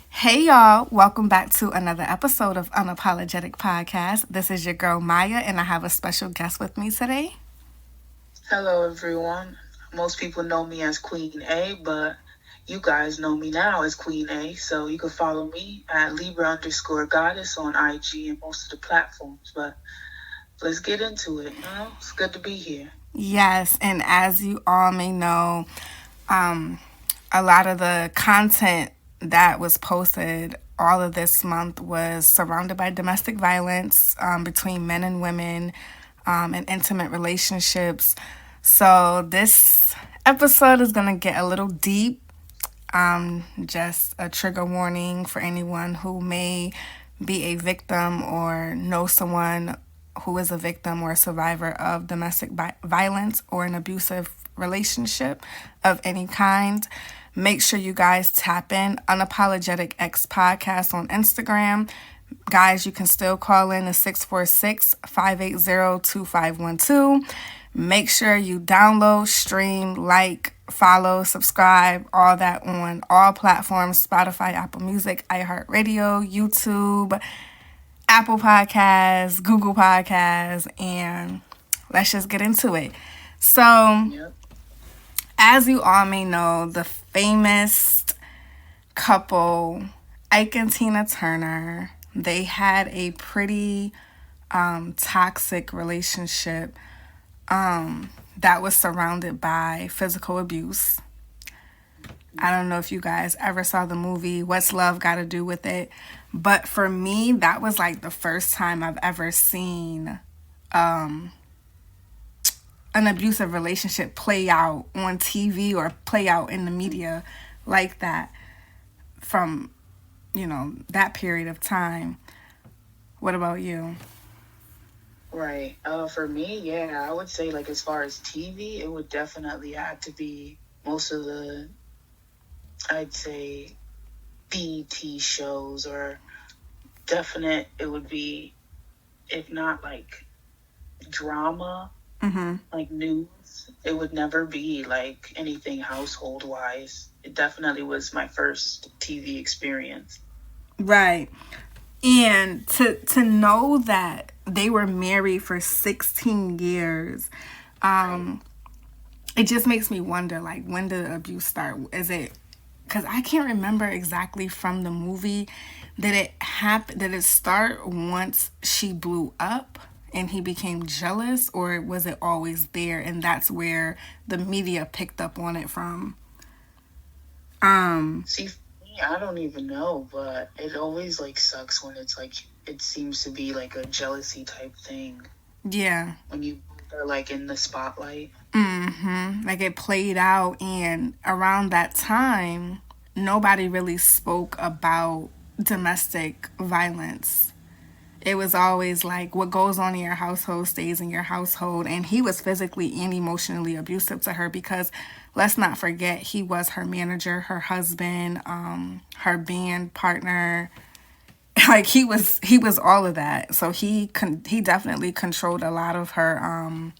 Hey y'all, welcome back to another episode of Unapologetic Podcast. This is your girl Maya, and I have a special guest with me today. Hello everyone. Most people know me as Queen A, but you guys know me now as Queen A, so you can follow me at Libra_Goddess on IG and most of the platforms. But let's get into it. It's good to be here. Yes, and as you all may know, a lot of the content that was posted all of this month was surrounded by domestic violence between men and women and intimate relationships. So this episode is going to get a little deep. Just a trigger warning for anyone who may be a victim or know someone who is a victim or a survivor of domestic violence or an abusive relationship of any kind. Make sure you guys tap in unapologeticxpodcast on Instagram. Guys, you can still call in to 646-580-2512. Make sure you download, stream, like, follow, subscribe, all that on all platforms: Spotify, Apple Music, iHeartRadio, YouTube, Apple Podcasts, Google Podcasts, and let's just get into it. So, as you all may know, the famous couple, Ike and Tina Turner, they had a pretty toxic relationship that was surrounded by physical abuse. I don't know if you guys ever saw the movie What's Love Got to Do with It, but for me, that was like the first time I've ever seen an abusive relationship play out on TV or play out in the media like that from, that period of time. What about you? Right. For me, I would say, like, as far as TV, it would definitely have to be most of the, I'd say, BET shows, or definite, it would be, if not like drama, like news, it would never be like anything household wise. It definitely was my first TV experience. Right. And to know that they were married for 16 years, it just makes me wonder, like, when did the abuse start? Is it, because I can't remember exactly from the movie, did it start once she blew up and he became jealous, or was it always there and that's where the media picked up on it from? See, I don't even know, but it always like sucks when it's like it seems to be like a jealousy type thing. Yeah. When you are like in the spotlight. Like it played out, and around that time, nobody really spoke about domestic violence. It was always like what goes on in your household stays in your household, and he was physically and emotionally abusive to her because let's not forget he was her manager, her husband, her band partner. Like he was all of that. So he definitely controlled a lot of her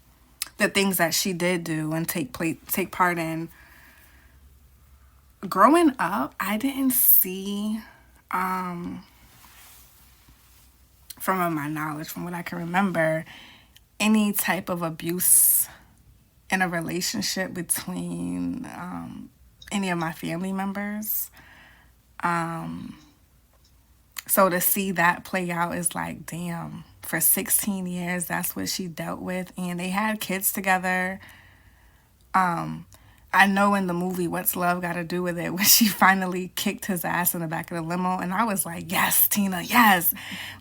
the things that she did do and take part in. Growing up, I didn't see from my knowledge, from what I can remember, any type of abuse in a relationship between any of my family members. So to see that play out is like, damn, for 16 years, that's what she dealt with. And they had kids together. I know in the movie What's Love Got to Do with It, when she finally kicked his ass in the back of the limo, and I was like, yes, Tina, yes,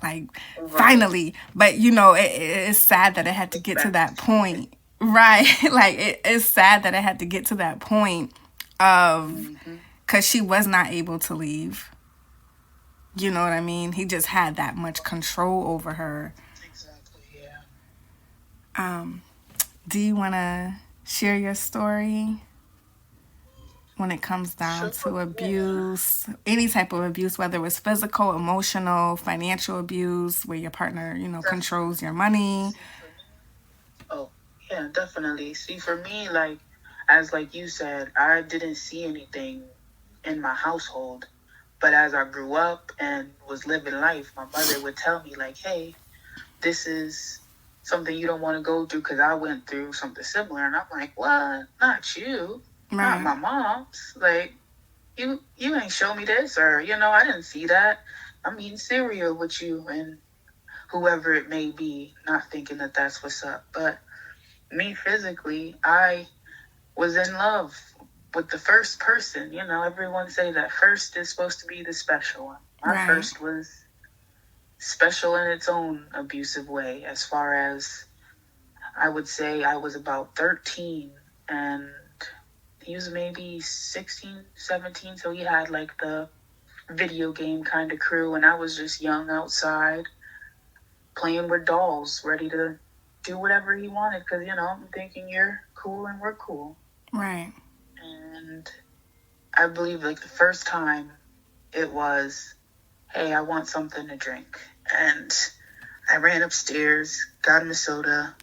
like, finally. But, it's sad that it had to get to that point. Right. Like, it's sad that it had to get to that point of, because she was not able to leave. You know what I mean? He just had that much control over her. Exactly, yeah. Do you want to share your story? when it comes down Sure. to Yeah. abuse, any type of abuse, whether it was physical, emotional, financial abuse, where your partner, controls Definitely. your money. See, for me, oh, yeah, definitely. See, for me, like, as like you said, I didn't see anything in my household. But as I grew up and was living life, my mother would tell me, like, hey, this is something you don't want to go through because I went through something similar. And I'm like, what? Not you. Not Right, my mom's. Like, you ain't show me this, or, I didn't see that. I'm eating cereal with you and whoever it may be, not thinking that that's what's up. But me physically, I was in love with the first person. Everyone say that first is supposed to be the special one. My right, first was special in its own abusive way. As far as I would say, I was about 13 and he was maybe 16, 17. So he had like the video game kind of crew, and I was just young outside playing with dolls, ready to do whatever he wanted because, I'm thinking you're cool and we're cool. right, And I believe like the first time it was, hey, I want something to drink. And I ran upstairs, got him a soda,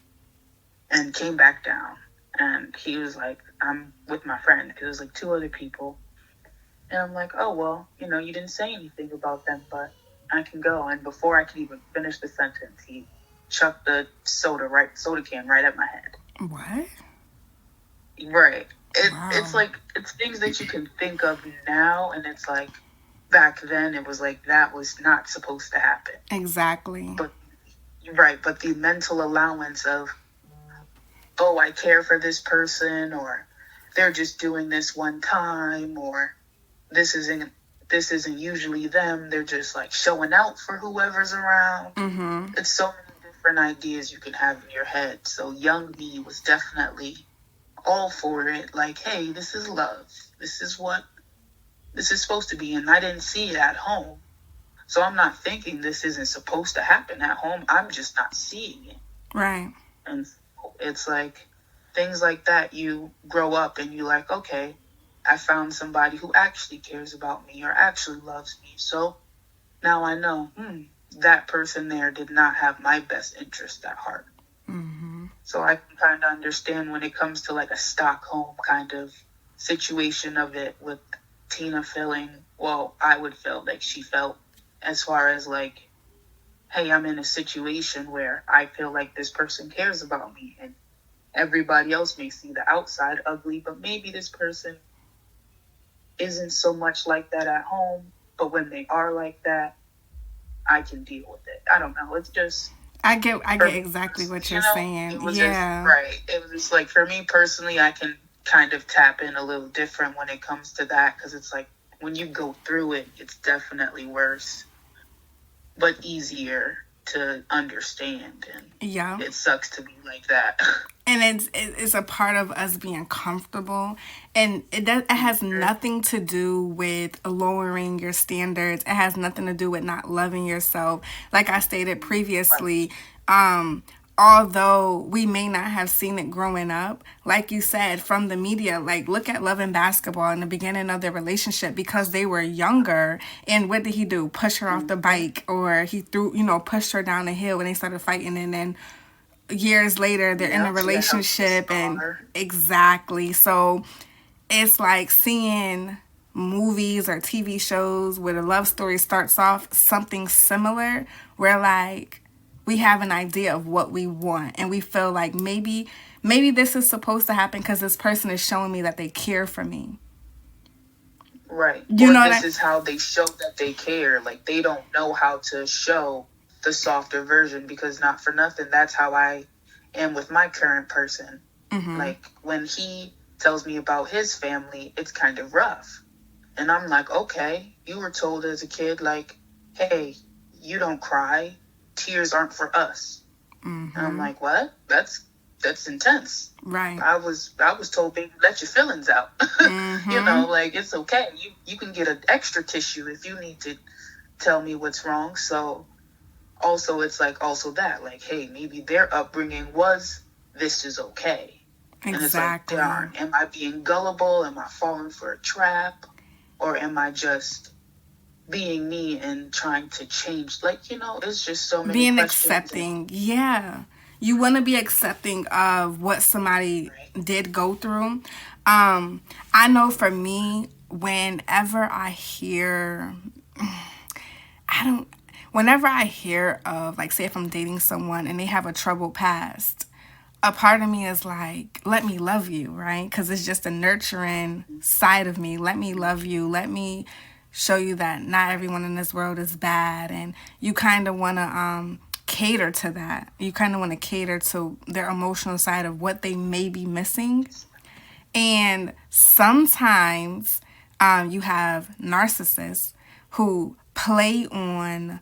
and came back down. And he was like, I'm with my friend, because it was like two other people. And I'm like, oh, well, you didn't say anything about them, but I can go. And before I could even finish the sentence, he chucked the soda can right at my head. what? Right. It's Wow, like, it's things that you can think of now, and it's like, back then it was like, that was not supposed to happen. exactly. But, right, but the mental allowance of, oh, I care for this person, or they're just doing this one time, or this isn't this isn't usually them. They're just like showing out for whoever's around. Mm-hmm. It's so many different ideas you can have in your head. So young me was definitely all for it. Like, hey, this is love. This is what this is supposed to be. And I didn't see it at home. So I'm not thinking this isn't supposed to happen at home. I'm just not seeing it. Right, And it's like things like that, you grow up and you like, okay, I found somebody who actually cares about me or actually loves me. So now I know, that person there did not have my best interest at heart. mm-hmm. So I can kind of understand when it comes to like a Stockholm kind of situation of it, with Tina feeling, well, I would feel like she felt, as far as like, hey, I'm in a situation where I feel like this person cares about me, and everybody else may see the outside ugly, but maybe this person isn't so much like that at home. But when they are like that, I can deal with it. I don't know. It's just, I get for me exactly personally, what you're saying. it was just Yeah. right. It was just like, for me personally, I can kind of tap in a little different when it comes to that, because it's like when you go through it, it's definitely worse, but easier to understand. And Yeah. it sucks to be like that. And it's a part of us being comfortable, and it has nothing to do with lowering your standards. It has nothing to do with not loving yourself. Like I stated Right. previously, um although we may not have seen it growing up, like you said, from the media, like look at Love and Basketball in the beginning of their relationship, because they were younger. And what did he do? Push her off the Mm-hmm. bike, or he threw, pushed her down the hill, and they started fighting. And then years later they're in a Yep. He had helped to relationship. And scar. exactly, so it's like seeing movies or TV shows where the love story starts off something similar, where like we have an idea of what we want, and we feel like maybe this is supposed to happen because this person is showing me that they care for me. Right. You Or know what this I is how they show that they care. Like, they don't know how to show the softer version, because not for nothing, that's how I am with my current person. Mm-hmm. Like, when he tells me about his family, it's kind of rough. And I'm like, okay, you were told as a kid, like, hey, you don't cry. Tears aren't for us. And I'm Mm-hmm. like, what? That's intense. Right. I was told, baby, let your feelings out. Mm-hmm. Like, it's okay. You can get an extra tissue if you need to tell me what's wrong. So also, it's like, also that, like, hey, maybe their upbringing was, this is okay. And it's like, Exactly. darn, am I being gullible? Am I falling for a trap? Or am I just being me and trying to change? Like, it's just so many Being questions. accepting. Yeah. You want to be accepting of what somebody Right. did go through. I know for me, whenever I hear, I don't, whenever I hear of, like, say if I'm dating someone and they have a troubled past, a part of me is like, let me love you, right? Because it's just a nurturing side of me. Let me love you. Let me show you that not everyone in this world is bad. And you kind of want to cater to that. You kind of want to cater to their emotional side of what they may be missing. And sometimes you have narcissists who play on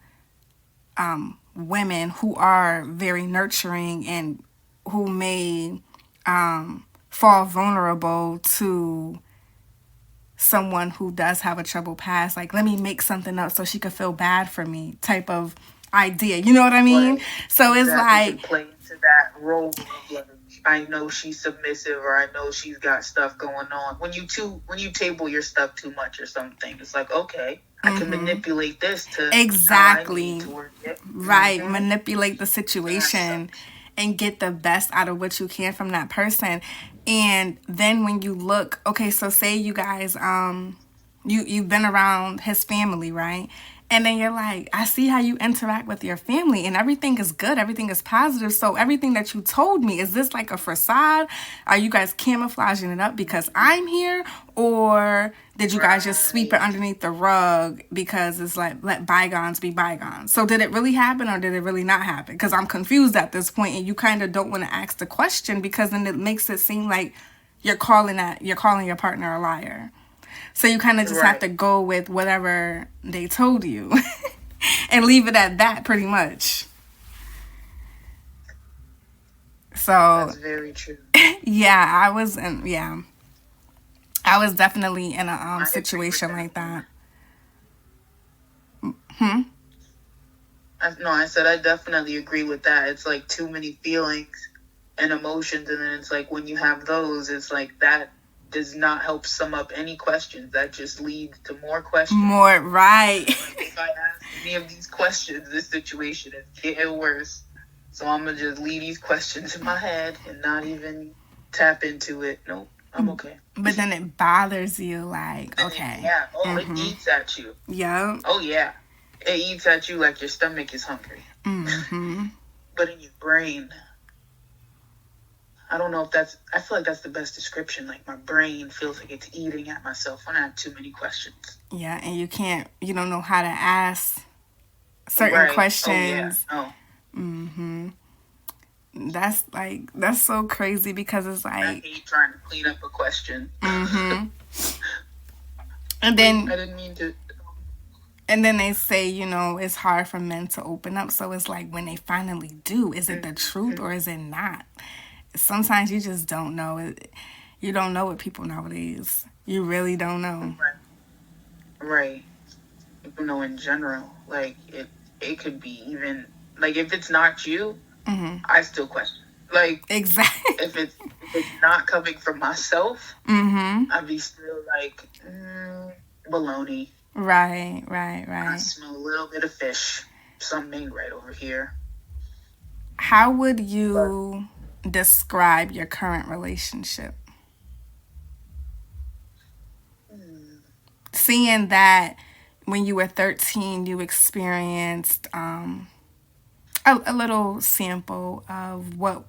women who are very nurturing and who may fall vulnerable to someone who does have a troubled past. Like, let me make something up so she could feel bad for me type of idea. You know what I mean? Right. So it's Exactly. like, To play into that role of like, I know she's submissive or I know she's got stuff going on. When you table your stuff too much or something, it's like, okay, I can manipulate this to how I need exactly. to work it. Right. Mm-hmm. Manipulate the situation and get the best out of what you can from that person. And then when you look, okay, so say you guys you've been around his family, right? And then you're like, I see how you interact with your family and everything is good, everything is positive. So everything that you told me, is this like a facade? Are you guys camouflaging it up because I'm here? Or did you guys just sweep it underneath the rug because it's like, let bygones be bygones? So did it really happen or did it really not happen? Because I'm confused at this point and you kind of don't want to ask the question because then it makes it seem like you're calling your partner a liar. So you kind of just have to go with whatever they told you and leave it at that pretty much. So That's very true. I was definitely in a situation like that. I said I definitely agree with that. It's like too many feelings and emotions, and then it's like when you have those, it's like that does not help sum up any questions. That just leads to more questions. More, right. Like if I ask any of these questions, this situation is getting worse. So I'm going to just leave these questions in my head and not even tap into it. Nope, I'm okay. But then it bothers you, like, And okay. it eats at you. Yeah. Oh, yeah. It eats at you like your stomach is hungry. But in your brain, I don't know if I feel like that's the best description. Like my brain feels like it's eating at myself when I have too many questions. Yeah, and you don't know how to ask certain questions. Oh, yeah. That's so crazy because it's like, I hate trying to clean up a question. And then I didn't mean to. And then they say, it's hard for men to open up. So it's like when they finally do, is it the truth or is it not? Sometimes you just don't know. You don't know with people nowadays. You really don't know. Right. In general, like it could be even like if it's not you, I still question. Like exactly if it's not coming from myself, I'd be still like baloney. Right. I smell a little bit of fish. Something ain't right over here. How would you describe your current relationship? Seeing that when you were 13, you experienced a little sample of what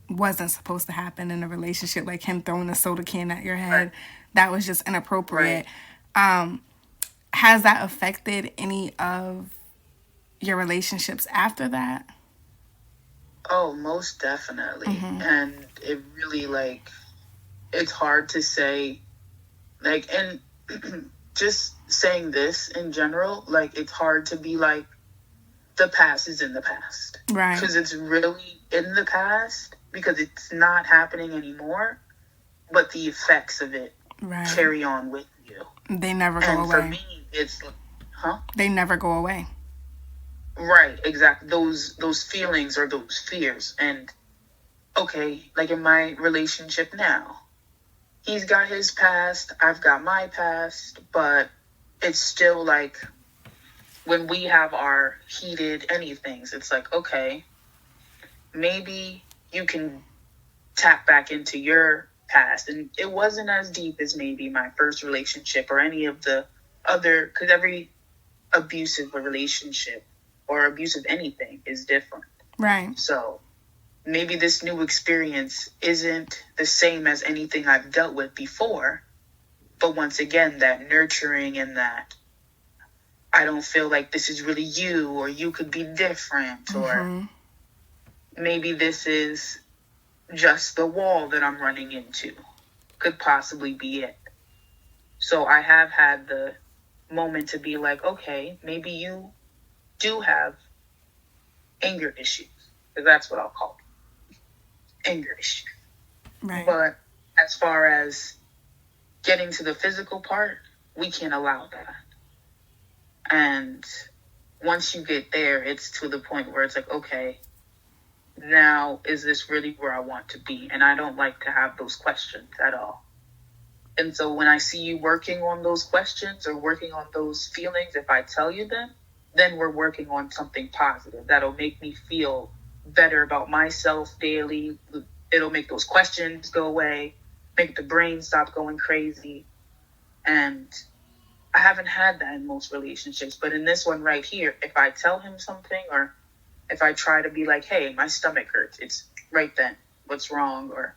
wasn't supposed to happen in a relationship, like him throwing a soda can at your head. That was just inappropriate. Has that affected any of your relationships after that? Oh, most definitely. And it really, it's hard to say, and just saying this in general, it's hard to be like, the past is in the past. Right. Because it's really in the past, because it's not happening anymore, but the effects of it carry on with you. They never go away. And for me, it's, They never go away. Right, exactly. Those feelings or those fears. And okay, like in my relationship now, he's got his past, I've got my past, but it's still like when we have our heated anythings, it's like, okay, maybe you can tap back into your past. And it wasn't as deep as maybe my first relationship or any of the other, because every abusive relationship or abusive anything is different. Right. So maybe this new experience isn't the same as anything I've dealt with before. But once again, that nurturing and that I don't feel like this is really you, or you could be different, or maybe this is just the wall that I'm running into, could possibly be it. So I have had the moment to be like, okay, maybe you do have anger issues, because that's what I'll call it, anger issues. Right. But as far as getting to the physical part, we can't allow that. And once you get there, it's to the point where it's like, okay, now is this really where I want to be? And I don't like to have those questions at all. And so when I see you working on those questions or working on those feelings, if I tell you them, then we're working on something positive that'll make me feel better about myself daily. It'll make those questions go away, make the brain stop going crazy. And I haven't had that in most relationships. But in this one right here, if I tell him something, or if I try to be like, hey, my stomach hurts, it's right then. What's wrong? Or,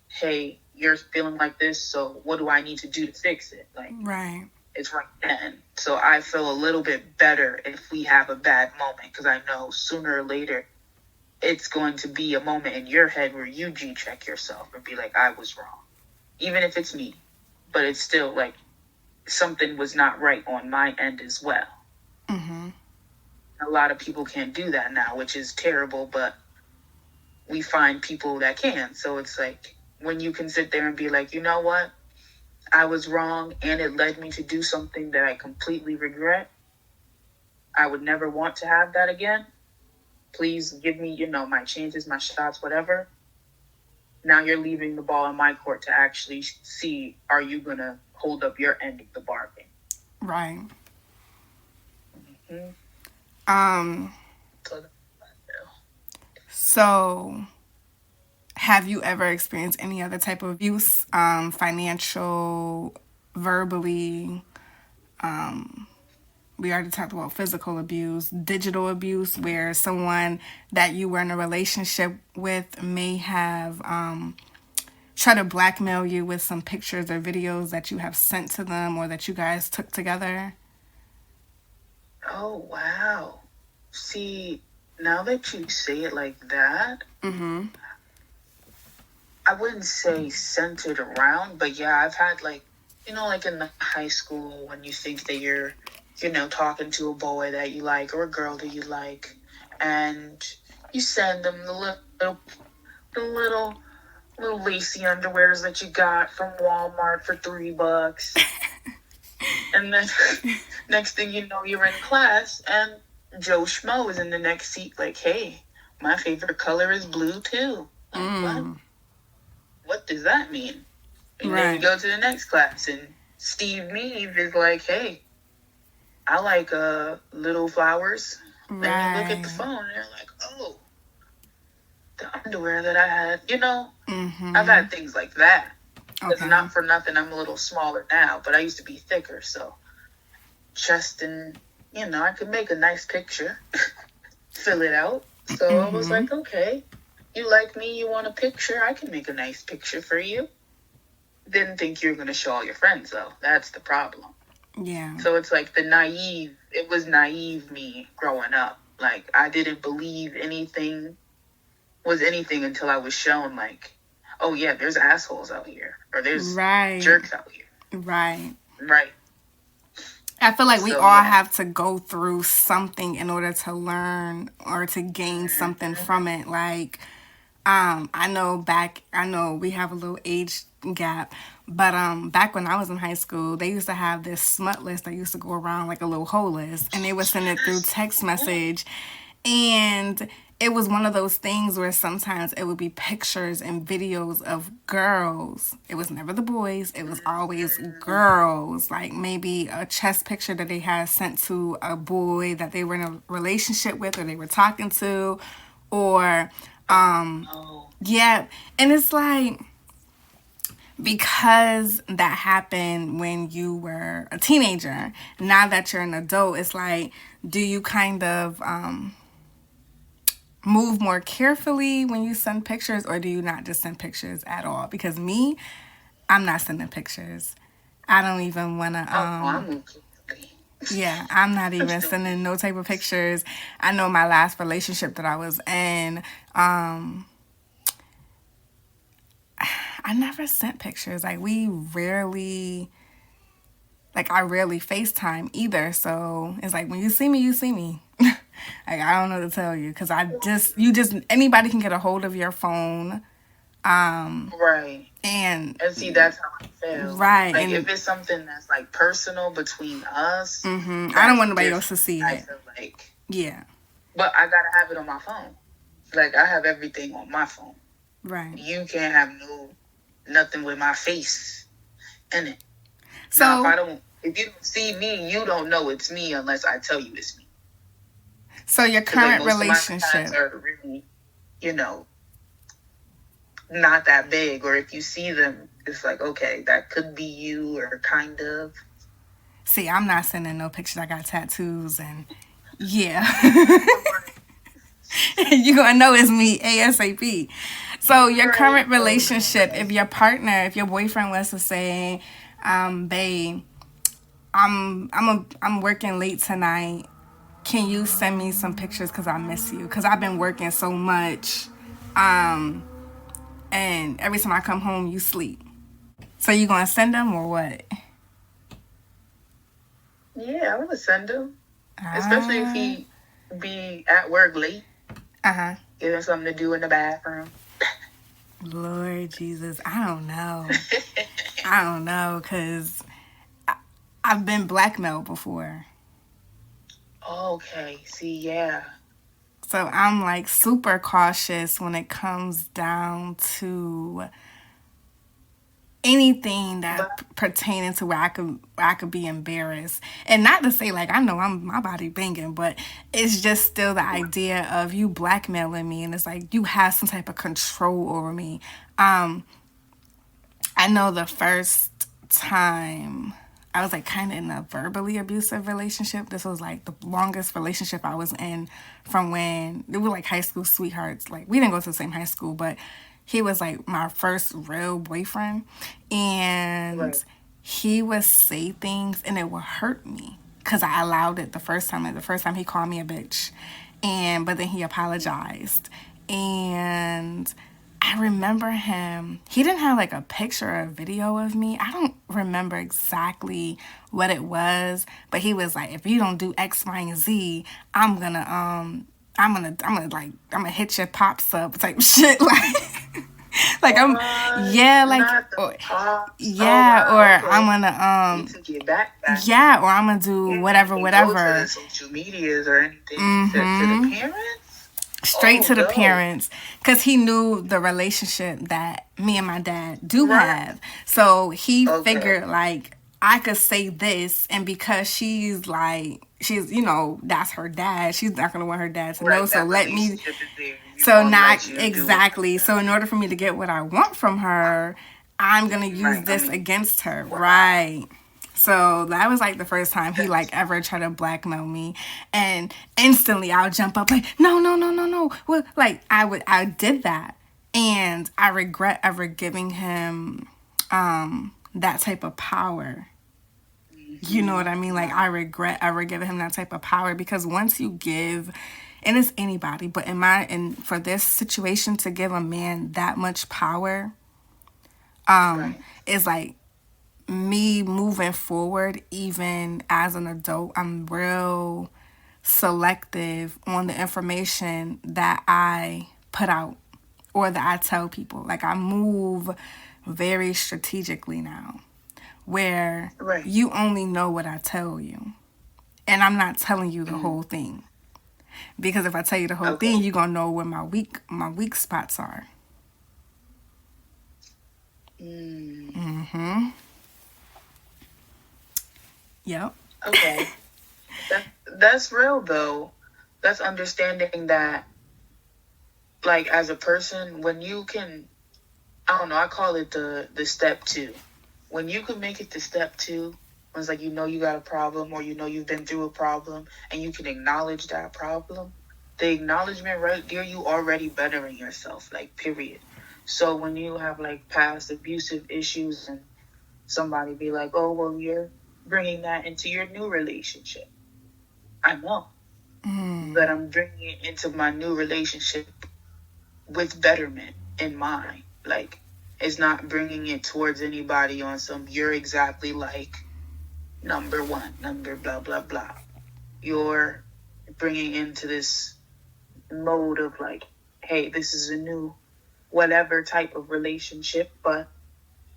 hey, you're feeling like this, so what do I need to do to fix it? Like, Right. it's right then. So I feel a little bit better if we have a bad moment, because I know sooner or later it's going to be a moment in your head where you G-check yourself and be like, I was wrong. Even if it's me. But it's still like something was not right on my end as well. A lot of people can't do that now, which is terrible, but we find people that can. So it's like, when you can sit there and be like, you know what? I was wrong and it led me to do something that I completely regret. I would never want to have that again. Please give me, my chances, my shots, whatever. Now you're leaving the ball in my court to actually see, are you going to hold up your end of the bargain? Right. Mm-hmm. So have you ever experienced any other type of abuse, financial, verbally? We already talked about physical abuse, digital abuse, where someone that you were in a relationship with may have tried to blackmail you with some pictures or videos that you have sent to them or that you guys took together. Oh, wow. See, now that you say it like that, I wouldn't say centered around, but yeah, I've had like in the high school when you think that you're, talking to a boy that you like or a girl that you like, and you send them the little lacy underwears that you got from Walmart for $3. And then next thing you know, you're in class and Joe Schmo is in the next seat like, hey, my favorite color is blue too. Like, what does that mean? And then you go to the next class and Steve Meave is like, hey, I like little flowers. Then you look at the phone and you're like, oh, the underwear that I had, I've had things like that. It's not for nothing, I'm a little smaller now, but I used to be thicker, so chest and, I could make a nice picture, fill it out. So I was like, okay, you like me, you want a picture, I can make a nice picture for you. Didn't think you were going to show all your friends, though. That's the problem. Yeah. So it's like it was naive me growing up. Like, I didn't believe anything was anything until I was shown, like, oh, yeah, there's assholes out here. Or there's jerks out here. Right. Right. I feel like we all have to go through something in order to learn or to gain something from it. Like, I know we have a little age gap, but back when I was in high school, they used to have this smut list that used to go around like a little hole list, and they would send it through text message, and it was one of those things where sometimes it would be pictures and videos of girls. It was never the boys, it was always girls. Like maybe a chest picture that they had sent to a boy that they were in a relationship with or they were talking to, or yeah. And it's like, because that happened when you were a teenager, now that you're an adult, it's like, do you kind of move more carefully when you send pictures, or do you not just send pictures at all? Because me, I'm not sending pictures. I don't even want to yeah, I'm not even sending no type of pictures. I know my last relationship that I was in, I never sent pictures. Like, we rarely, like, I rarely FaceTime either. So it's like, when you see me, you see me. Like, I don't know what to tell you, because anybody can get a hold of your phone. Right. And see, that's how I feel. Right. Like, if it's something that's like personal between us, I don't want nobody else to see it. I feel like, yeah. But I gotta have it on my phone. Like, I have everything on my phone. Right. You can't have nothing with my face in it. So now, if you don't see me, you don't know it's me unless I tell you it's me. So your current relationship are really, not that big, or if you see them, it's like, okay, that could be you, or kind of. See, I'm not sending no pictures. I got tattoos, and yeah. You're gonna know it's me ASAP. So your current relationship, if your partner, if your boyfriend was to say, babe, I'm working late tonight, can you send me some pictures because I miss you? Because I've been working so much, and every time I come home, you sleep. So you gonna send them or what? Yeah, I'm gonna send him. Especially if he be at work late. Give him something to do in the bathroom. Lord Jesus, I don't know. I don't know, because I've been blackmailed before. Okay, see, yeah. So I'm like super cautious when it comes down to anything that pertaining to where I could be embarrassed. And not to say like I know my body banging, but it's just still the idea of you blackmailing me, and it's like you have some type of control over me. I know the first time I was like kind of in a verbally abusive relationship. This was like the longest relationship I was in from when they were like high school sweethearts. Like, we didn't go to the same high school, but he was like my first real boyfriend, and he would say things and it would hurt me because I allowed it the first time. Like, the first time he called me a bitch, but then he apologized, and I remember him. He didn't have like a picture or a video of me. I don't remember exactly what it was, but he was like, if you don't do X, Y, and Z, I'm gonna hit your pops up type shit. Like I'm, yeah, like, or I'm gonna yeah, or I'm gonna do whatever. Go to the social medias or anything. To the parents. Straight to the parents, because he knew the relationship that me and my dad do have. So he figured like I could say this, and because she's that's her dad, she's not gonna want her dad to know. So let me. So not exactly. So in order for me to get what I want from her, I'm gonna use this against her, right? So that was like the first time he like ever tried to blackmail me, and instantly I'll jump up like, no. Well, like I did that, and I regret ever giving him that type of power. You know what I mean? Like, I regret ever giving him that type of power, because once you give, and it's anybody, but for this situation to give a man that much power, is like, me moving forward, even as an adult, I'm real selective on the information that I put out or that I tell people. Like, I move very strategically now, where you only know what I tell you, and I'm not telling you the whole thing. Because if I tell you the whole thing, Okay. you're gonna know where my weak spots are. Mm, Mm-hmm. Yep. okay. That's real though. That's understanding that, like, as a person, when you can, I don't know, I call it the step two. When you can make it to step two, when it's like you know you got a problem or you know you've been through a problem and you can acknowledge that problem, the acknowledgement right there, you already bettering yourself, like, period. So when you have like past abusive issues and somebody be like, oh, well, you're bringing that into your new relationship. I know, but I'm bringing it into my new relationship with betterment in mind. Like, it's not bringing it towards anybody on some, you're exactly like number one, number blah, blah, blah. You're bringing into this mode of like, hey, this is a new whatever type of relationship, but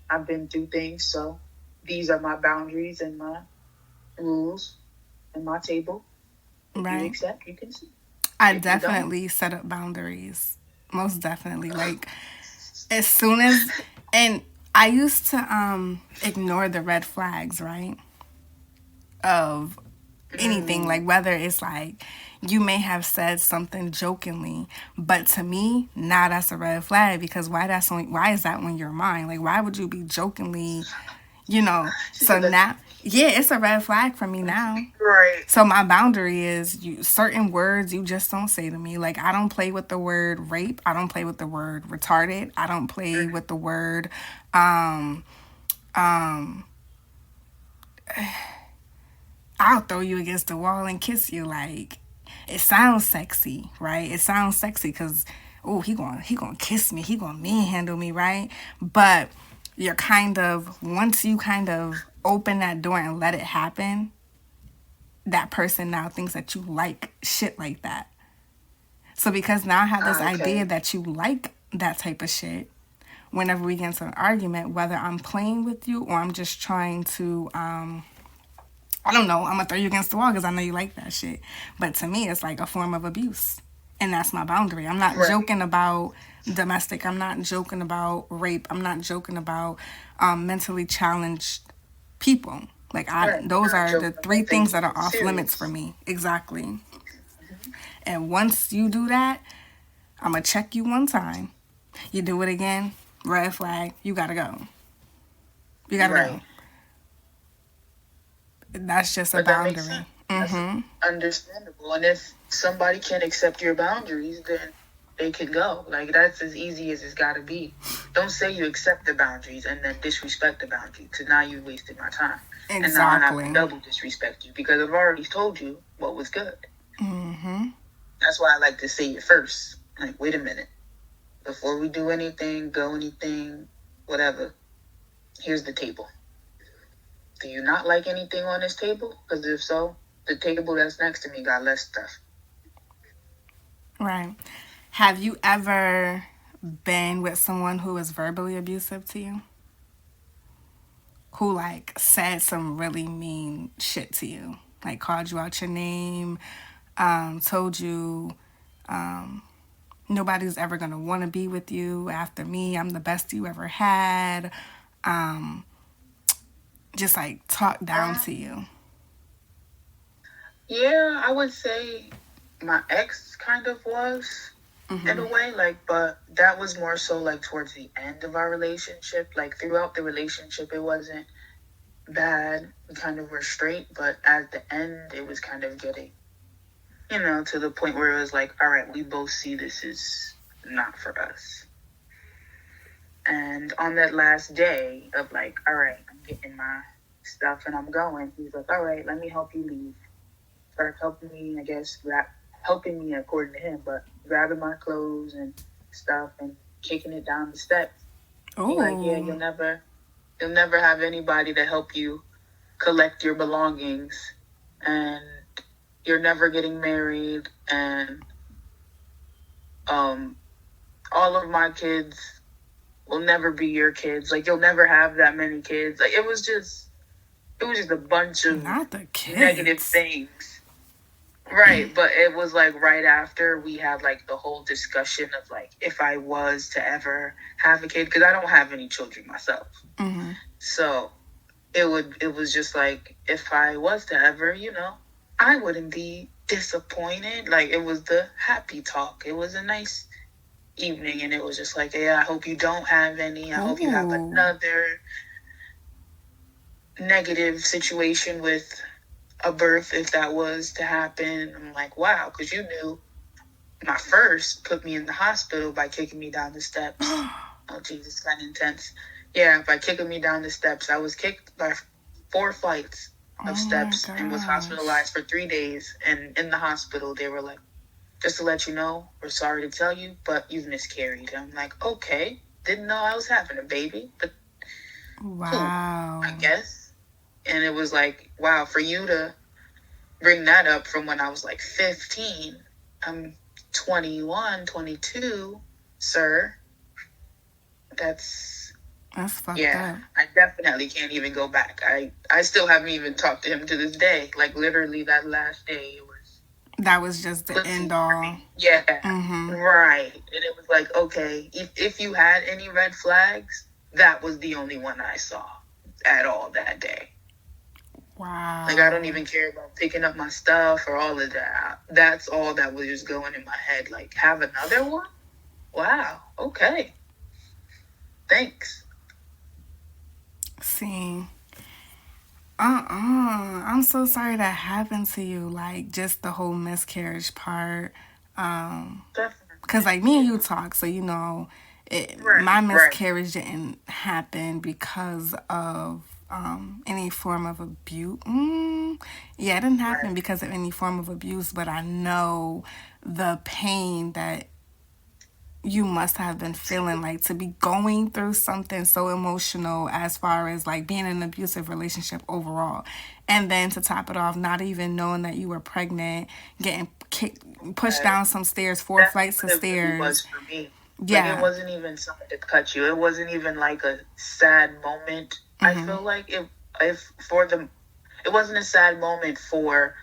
I've been through things, so these are my boundaries and my rules and my table. If you Right. accept, you can see. I If you don't, definitely set up boundaries. Most definitely. Like as soon as and I used to ignore the red flags, right? Of anything, mm, like whether it's like you may have said something jokingly, but to me now that's a red flag because why is that on your mind? Like why would you be jokingly, she so said that's now yeah, it's a red flag for me now. right. So my boundary is you certain words you just don't say to me. Like I don't play with the word rape, I don't play with the word retarded, I don't play with the word um um I'll throw you against the wall and kiss you. Like it sounds sexy, right? It sounds sexy because oh he gonna kiss me, he gonna manhandle me, right? But you're kind of once you kind of open that door and let it happen, that person now thinks that you like shit like that. So because now I have this idea Okay. that you like that type of shit, whenever we get into an argument, whether I'm playing with you or I'm just trying to I don't know, I'm gonna throw you against the wall because I know you like that shit. But to me, it's like a form of abuse. And that's my boundary. I'm not Right. joking about domestic. I'm not joking about rape. I'm not joking about mentally challenged people. Like Right. those Not are the joking three about things things that that are are off limits for serious. me. Exactly. Hmm. And once you do that, I'm gonna check you one time. You do it again, red flag. You gotta go. You gotta go. Right. That's just a But that makes sense. boundary. That's Mm-hmm. understandable. And if somebody can't accept your boundaries, then they could go. Like, that's as easy as it's got to be. Don't say you accept the boundaries and then disrespect the boundaries, because now you wasted my time. And now I have to Exactly. double disrespect you because I've already told you what was good. Mm-hmm. That's why I like to say it first. Like, wait a minute. Before we do anything, go anything, whatever, here's the table. Do you not like anything on this table? Because if so, the table that's next to me got less stuff. Right. Have you ever been with someone who was verbally abusive to you? Who like said some really mean shit to you? Like called you out your name, told you nobody's ever gonna want to be with you after me. I'm the best you ever had. Um, just like talk down Um, to you. yeah, I would say my ex kind of was in Mm-hmm. a way, like, but that was more so like towards the end of our relationship. Like throughout the relationship, it wasn't bad. We kind of were straight, but at the end, it was kind of getting, to the point where it was like, all right, we both see this is not for us. And on that last day of like, all right, I'm getting my stuff and I'm going, he's like, all right, let me help you leave. Start helping me, I guess, helping me according to him, but grabbing my clothes and stuff and kicking it down the steps. He like, yeah, Oh, you'll never have anybody to help you collect your belongings, and you're never getting married, and um, all of my kids will never be your kids. Like, you'll never have that many kids. Like, it was just a bunch of not the negative kids. things. Right, but it was like right after we had like the whole discussion of like if I was to ever have a kid, because I don't have any children myself. Mm-hmm. So it was just like if I was to ever, I wouldn't be disappointed. Like it was the happy talk. It was a nice evening, and it was just like, yeah, I hope you don't have any. I hope you have Ooh. another negative situation with a birth if that was to happen. I'm like, wow, because you knew my first put me in the hospital by kicking me down the steps. Oh, Jesus, kind of intense. Yeah, by kicking me down the steps. I was kicked by 4 flights Oh of my steps and was gosh. hospitalized for 3 days. And in the hospital, they were like, just to let you know, we're sorry to tell you, but you've miscarried. I'm like, okay, didn't know I was having a baby, but cool, I Wow. guess. And it was like, wow, for you to bring that up from when I was like 15, I'm 21, 22, sir. That's, That's fucked yeah, up. I definitely can't even go back. I still haven't even talked to him to this day. Like, literally, that last day, it was That was just the pussy end for all. me. Yeah, Mm-hmm. right. And it was like, okay, if you had any red flags, that was the only one I saw at all that day. Like, I don't Wow. even care about picking up my stuff or all of that. That's all that was just going in my head. Like, have another one? Wow. Okay. Thanks. See. I'm so sorry that happened to you. Like, just the whole miscarriage part. Definitely. Because, like, Thank me and you. you talk, so my Right, right, miscarriage didn't happen because of any form of abuse. Yeah, it didn't happen right. because of any form of abuse, but I know the pain that you must have been feeling, like to be going through something so emotional as far as like being in an abusive relationship overall, and then to top it off, not even knowing that you were pregnant, getting kicked, pushed Right. down some stairs, four That's flights what of it really stairs. was for me. Like, it Yeah. wasn't even something to cut you. It wasn't even like a sad moment. I Mm-hmm. feel like if for the, it wasn't a sad moment for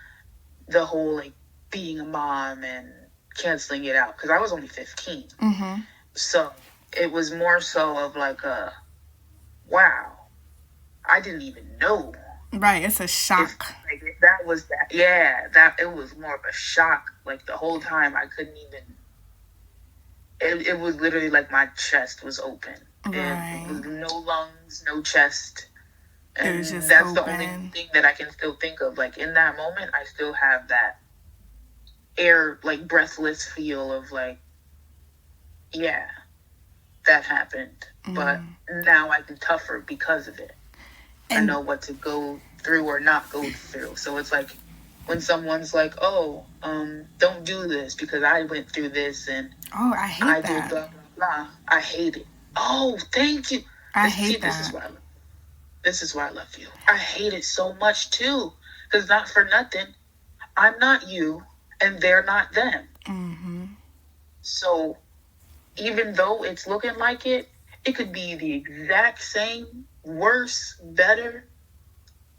the whole like being a mom and canceling it out because I was only 15. Mm-hmm. So it was more so of like a wow, I didn't even know Right, it's a if shock. like if that was that. Yeah, that it was more of a shock. Like the whole time I couldn't even. It was literally like my chest was open. It was Right, no lungs, no chest, it was and just that's the only open. thing that I can still think of. Like in that moment, I still have that air, like breathless feel of like, yeah, that happened. But now I can tougher because of it. I And know what to go through or not go through. So it's like when someone's like, "Oh, don't do this because I went through this and oh, I I hate did that. blah blah blah." I hate it. Oh, thank you. I This see, hate this is that. why I love. This is why I love you. I hate it so much too, because not for nothing, I'm not you, and they're not them. Mm-hmm. So even though it's looking like it could be the exact same, worse, better,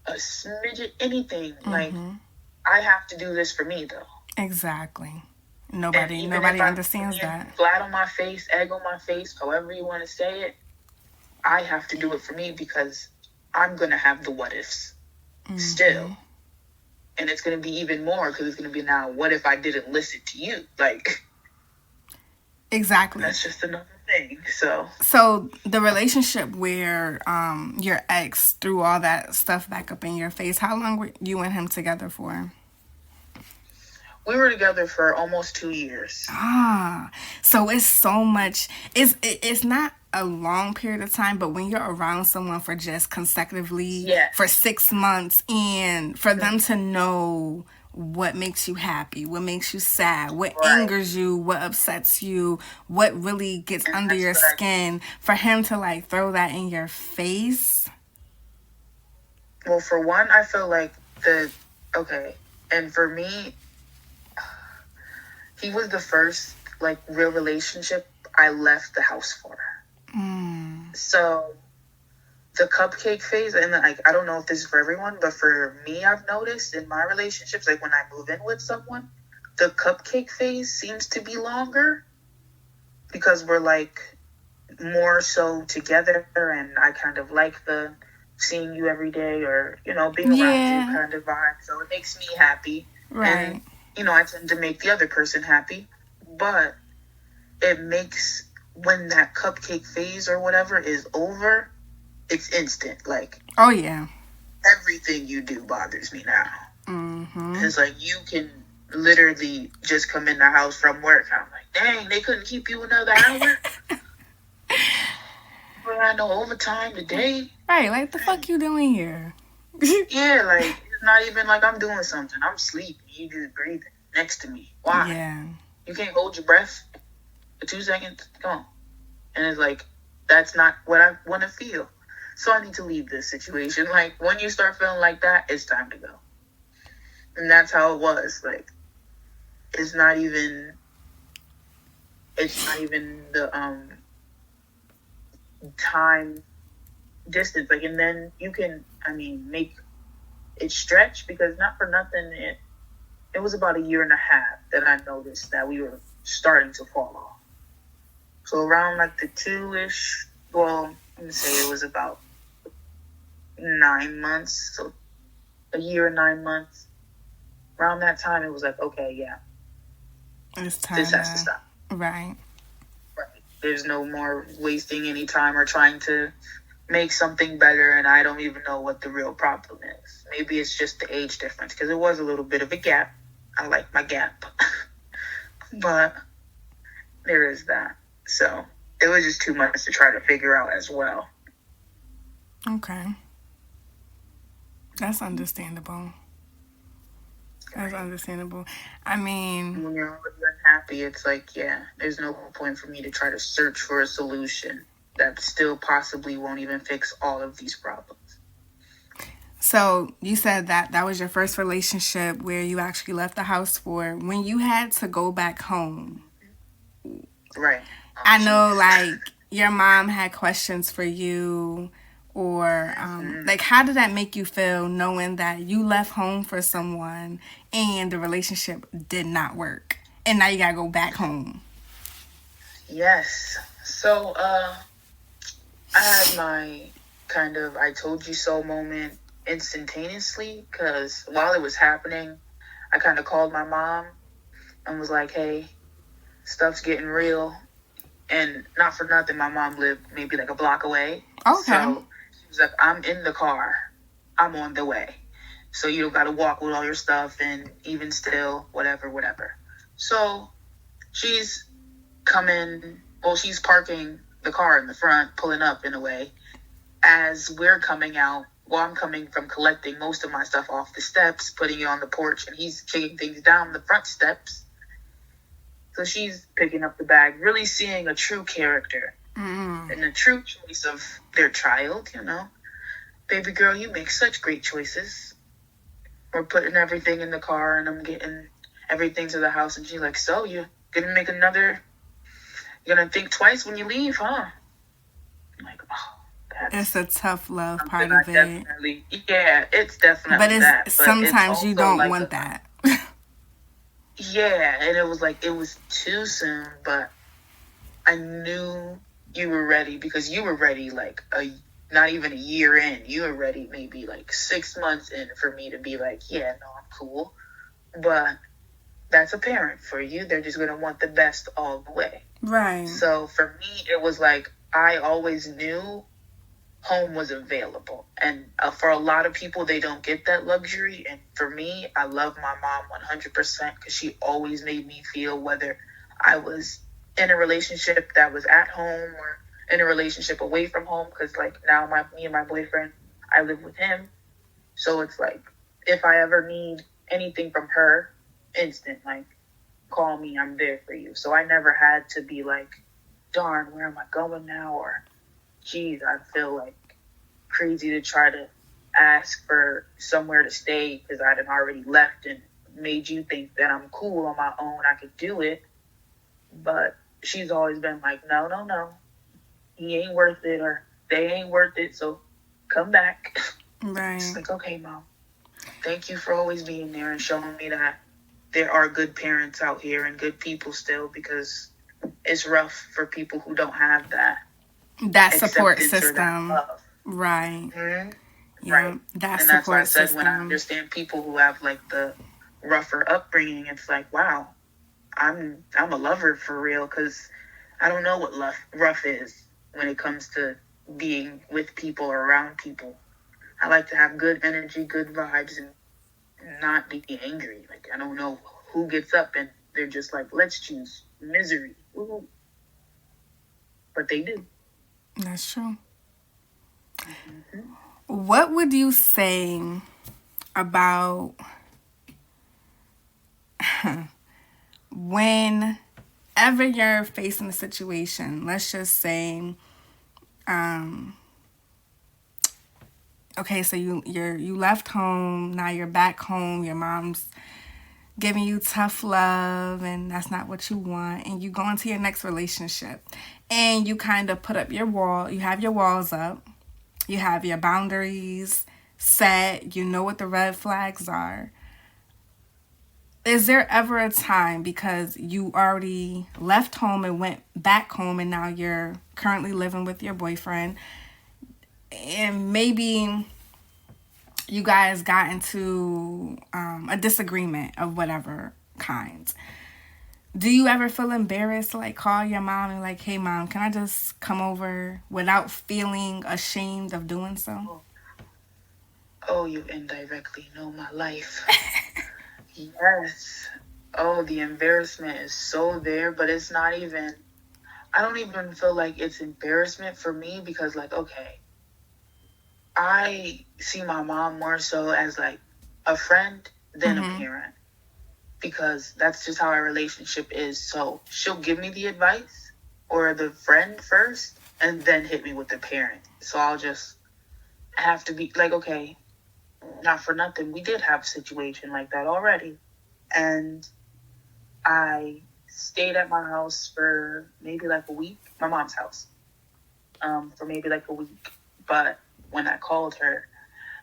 a smidget, anything. Like Mm-hmm. I have to do this for me though. Exactly. And even if Nobody I'm understands laying that. flat on my face, egg on my face, however you want to say it, I have to do it for me because I'm gonna have the what ifs Mm-hmm. still. And it's gonna be even more because it's gonna be now, what if I didn't listen to you? Like Exactly. that's just another thing. So So the relationship where your ex threw all that stuff back up in your face, how long were you and him together for? we were together for almost 2 years. Ah, so it's so much. It's not a long period of time, but when you're around someone for just consecutively for Yes. 6 months, and for them Mhm. to know what makes you happy, what makes you sad, what Right. angers you, what upsets you, what really gets And under that's your what I skin, for him to like throw that in your face. well for one, I feel like the okay. And for me, he was the first like real relationship I left the house for. Mm, So the cupcake phase, and like I don't know if this is for everyone, but for me, I've noticed in my relationships, like when I move in with someone, the cupcake phase seems to be longer because we're like more so together, and I kind of like the seeing you every day, or being around you Yeah. kind of vibe. So it makes me happy, and Right. I tend to make the other person happy, but it makes when that cupcake phase or whatever is over, it's instant. Like Oh yeah. everything you do bothers me now. Mm-hmm. It's like you can literally just come in the house from work. I'm like, dang, they couldn't keep you another hour. We had no overtime today. Right. Like the Dang. fuck you doing here? Yeah, like it's not even like I'm doing something. I'm sleeping. You just breathing next to me. Why? Yeah. You can't hold your breath for 2 seconds. Come on. And it's like that's not what I want to feel. So I need to leave this situation. Like when you start feeling like that, it's time to go. And that's how it was. Like it's not even the time distance. Like, and then you can, make it stretch, because not for nothing, it was about a year and a half that I noticed that we were starting to fall off. So around like the 2-ish, well, let me say it was about 9 months, so a year and 9 months. Around that time, it was like, okay, yeah, It's this time has to to. stop. Right. Right. There's no more wasting any time or trying to make something better, and I don't even know what the real problem is. Maybe it's just the age difference, because it was a little bit of a gap. I like my gap. But there is that. So it was just too much to try to figure out as well. Okay. That's understandable. That's Right. understandable. I mean, When you're already unhappy, it's like, yeah, there's no point for me to try to search for a solution that still possibly won't even fix all of these problems. so you said that that was your first relationship where you actually left the house for. When you had to go back home, Right. Oh, I know jeez. like your mom had questions for you, or Mm-hmm. like how did that make you feel knowing that you left home for someone and the relationship did not work and now you gotta go back home? Yes. So, I had my kind of I told you so moment instantaneously, because while it was happening, I kind of called my mom and was like, hey, stuff's getting real. And not for nothing, my mom lived maybe like a block away. Okay. So she was like, I'm in the car. I'm on the way. So you don't got to walk with all your stuff, and even still, whatever, whatever. So she's she's parking the car in the front, pulling up in a way. As we're coming out, well, I'm coming from collecting most of my stuff off the steps, putting it on the porch, and he's kicking things down the front steps. So she's picking up the bag, really seeing a true character and a true choice of their child, Baby girl, you make such great choices. We're putting everything in the car, and I'm getting everything to the house, and she's like, so you're gonna think twice when you leave, huh? I'm like, oh, It's that's a tough love something part I of it, definitely, yeah, it's but definitely it's that, but it's sometimes you also don't like want that. yeah, and it was like, it was too soon, but I knew you were ready, because you were ready like not even a year in. You were ready maybe like 6 months in for me to be like, yeah, no, I'm cool. But that's a parent for you. They're just going to want the best all the way. Right. So for me, it was like I always knew home was available. And for a lot of people, they don't get that luxury. And for me, I love my mom 100%, because she always made me feel, whether I was in a relationship that was at home or in a relationship away from home, because like now me and my boyfriend, I live with him. So it's like, if I ever need anything from her, instant, like, call me, I'm there for you. So I never had to be like, darn, where am I going now? Or, geez, I feel like crazy to try to ask for somewhere to stay, because I had already left and made you think that I'm cool on my own. I could do it. But she's always been like, no, no, no. He ain't worth it, or they ain't worth it. So come back. Right. It's like, okay, mom, thank you for always being there and showing me that there are good parents out here and good people still, because it's rough for people who don't have That support acceptance or that system. love. Right. Mm-hmm. Yeah. Right. That And that's why I support said, when I system. understand people who have like the rougher upbringing, it's like, wow, I'm a lover for real, because I don't know what rough is when it comes to being with people or around people. I like to have good energy, good vibes, and not be angry. Like, I don't know who gets up and they're just like, let's choose misery. Ooh. But they do. That's true. Mm-hmm. What would you say about whenever you're facing a situation, let's just say, okay, so you left home, now you're back home, your mom's giving you tough love and that's not what you want, and you go into your next relationship and you kind of put up your wall, you have your walls up, you have your boundaries set, you know what the red flags are. Is there ever a time, because you already left home and went back home and now you're currently living with your boyfriend, and maybe you guys got into a disagreement of whatever kind? Do you ever feel embarrassed to like call your mom and like, hey mom, can I just come over, without feeling ashamed of doing so? Oh, you indirectly know my life. Yes. Oh, the embarrassment is so there, but it's not even, I don't even feel like it's embarrassment for me, because, like, okay, I see my mom more so as like a friend than a parent, because that's just how our relationship is. So she'll give me the advice or the friend first and then hit me with the parent. So I'll just have to be like, okay, not for nothing, we did have a situation like that already. And I stayed at my house for maybe like a week, my mom's house, for maybe like a week. But when I called her,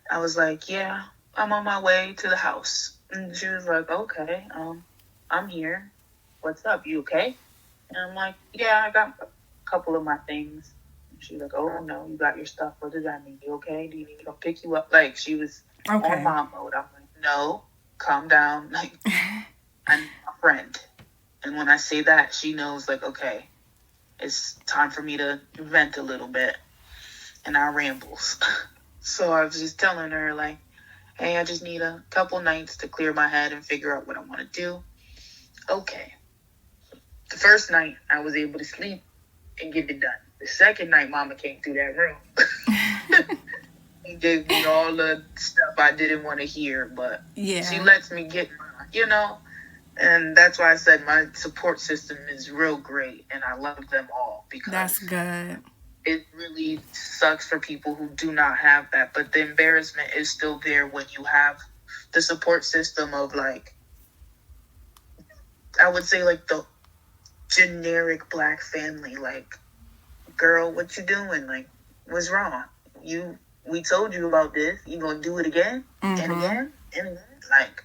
I was like, yeah, I'm on my way to the house. And she was like, okay, I'm here. What's up? You okay? And I'm like, yeah, I got a couple of my things. And she's like, oh no, you got your stuff. What does that mean? You okay? Do you need me to come pick you up? Like, she was on Okay. mom mode. I'm like, no, calm down. Like, I'm a friend. And when I say that, she knows, like, okay, it's time for me to vent a little bit. And I rambles. So I was just telling her, like, hey, I just need a couple nights to clear my head and figure out what I want to do. Okay. The first night, I was able to sleep and get it done. The second night, mama came through that room. And gave me all the stuff I didn't want to hear, but she lets me get mine, And that's why I said my support system is real great, and I love them all, because that's good. It really sucks for people who do not have that. But the embarrassment is still there when you have the support system of, like, I would say, like, the generic black family. Like, girl, what you doing? Like, what's wrong? We told you about this. You gonna do it again and again and again? Like,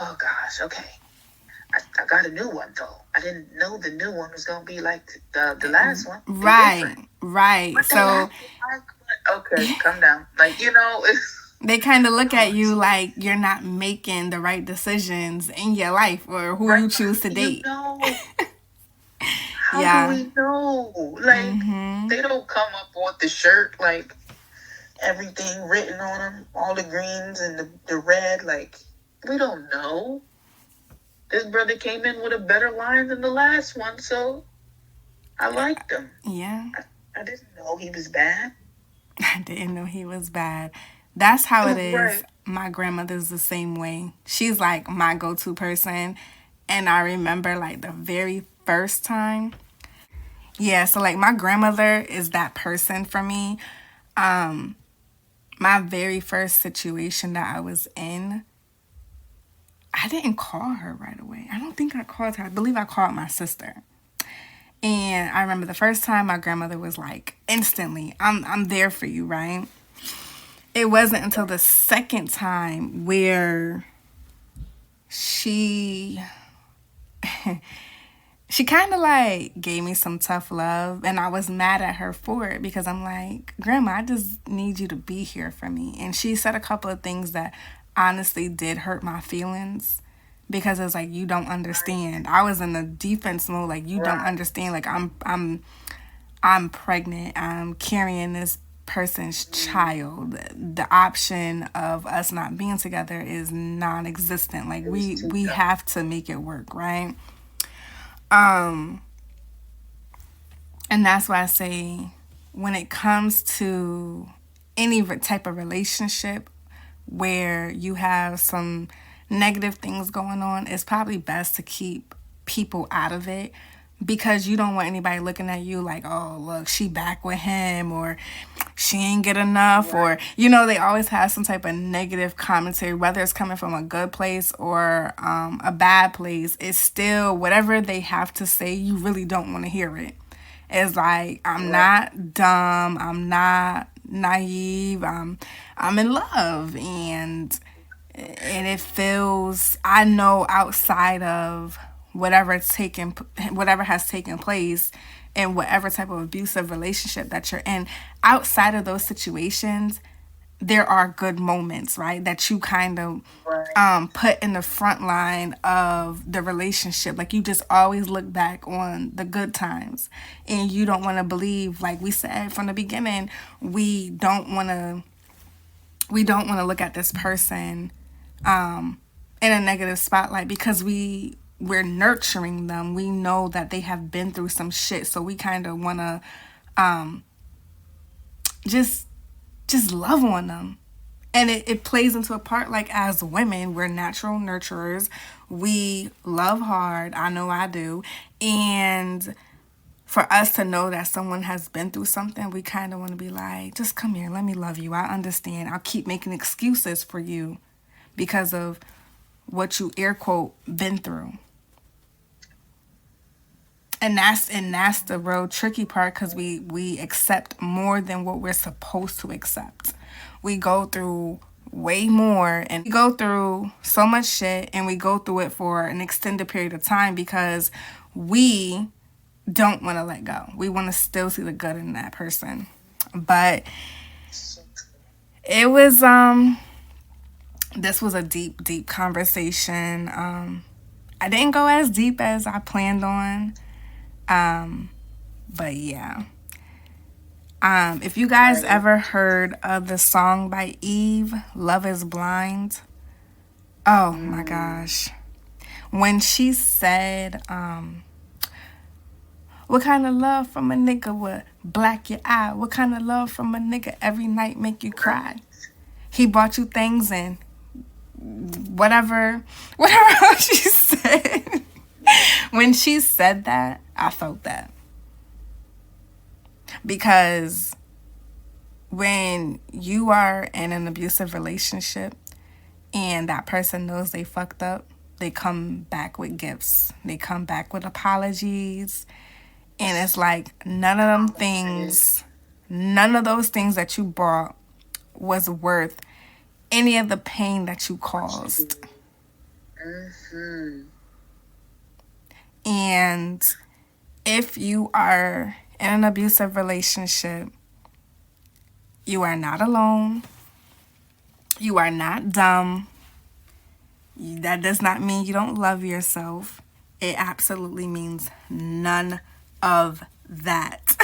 oh gosh, okay. I got a new one though. I didn't know the new one was gonna be like the last one. Right. So okay, calm down. Like, it's, they kind of look at you like you're not making the right decisions in your life or who you choose to date. How do we know? Like, they don't come up with the shirt, like, everything written on them, all the greens and the red. Like, we don't know. This brother came in with a better line than the last one, so I liked him. Yeah. I didn't know he was bad. I didn't know he was bad. That's how it is. Right. My grandmother's the same way. She's like my go-to person. And I remember like the very first time. Yeah, so like my grandmother is that person for me. My very first situation that I was in, I didn't call her right away. I don't think I called her. I believe I called my sister. And I remember the first time my grandmother was like, instantly, I'm there for you, right? it wasn't until the second time where she she kind of like gave me some tough love, and I was mad at her for it because I'm like, Grandma, I just need you to be here for me. And she said a couple of things that honestly did hurt my feelings because it's like, you don't understand. I was in the defense mode, like, you don't understand. Like, I'm pregnant. I'm carrying this person's child. The option of us not being together is non-existent. Like, we have to make it work, right? And that's why I say, when it comes to any type of relationship where you have some negative things going on, it's probably best to keep people out of it, because you don't want anybody looking at you like, oh, look, she back with him, or she ain't get enough, or, they always have some type of negative commentary, whether it's coming from a good place or a bad place. It's still, whatever they have to say, you really don't want to hear it. It's like, I'm not dumb, I'm not naive, I'm in love, and it feels, I know, outside of whatever has taken place in whatever type of abusive relationship that you're in, outside of those situations, there are good moments, right, that you kind of put in the front line of the relationship. Like, you just always look back on the good times, and you don't want to believe, like we said from the beginning, we don't want to look at this person in a negative spotlight, because we're nurturing them. We know that they have been through some shit, so we kind of want to just love on them. And it plays into a part, like, as women, we're natural nurturers. We love hard. I know I do. And for us to know that someone has been through something, we kind of want to be like, just come here, let me love you. I understand. I'll keep making excuses for you because of what you, air quote, been through. And that's the real tricky part, because we accept more than what we're supposed to accept. We go through way more, and we go through so much shit, and we go through it for an extended period of time because we don't want to let go. We want to still see the good in that person. But it was this was a deep conversation. I didn't go as deep as I planned on. But yeah. If you guys ever heard of the song by Eve, Love is Blind, oh my gosh. When she said, what kind of love from a nigga would black your eye? What kind of love from a nigga every night make you cry? He bought you things and whatever else she said. When she said that, I felt that. Because when you are in an abusive relationship and that person knows they fucked up, they come back with gifts. They come back with apologies. And it's like, none of those things that you brought was worth any of the pain that you caused. And if you are in an abusive relationship, you are not alone. You are not dumb. That does not mean you don't love yourself. It absolutely means none of that.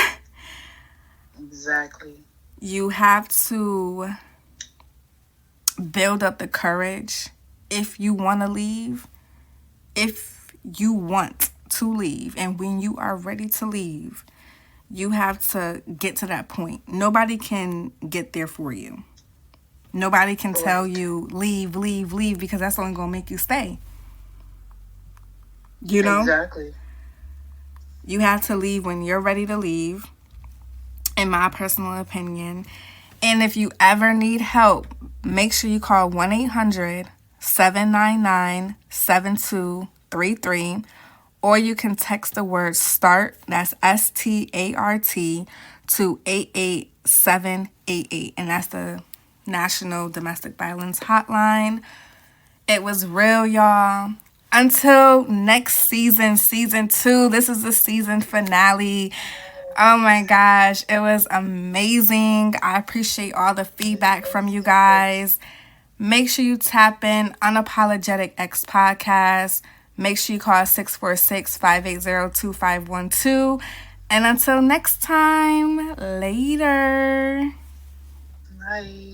Exactly. You have to build up the courage if you want to leave. If you want to leave, and when you are ready to leave, you have to get to that point. Nobody can get there for you. Nobody can tell you leave, because that's only going to make you stay. You know? Exactly. You have to leave when you're ready to leave, in my personal opinion. And if you ever need help, make sure you call 1-800-799-7233, or you can text the word START, that's START, to 88788, and that's the National Domestic Violence Hotline. It was real, y'all. Until next season, season 2, this is the season finale. Oh my gosh, it was amazing. I appreciate all the feedback from you guys. Make sure you tap in Unapologetic X Podcast. Make sure you call 646-580-2512. And until next time, later. Bye.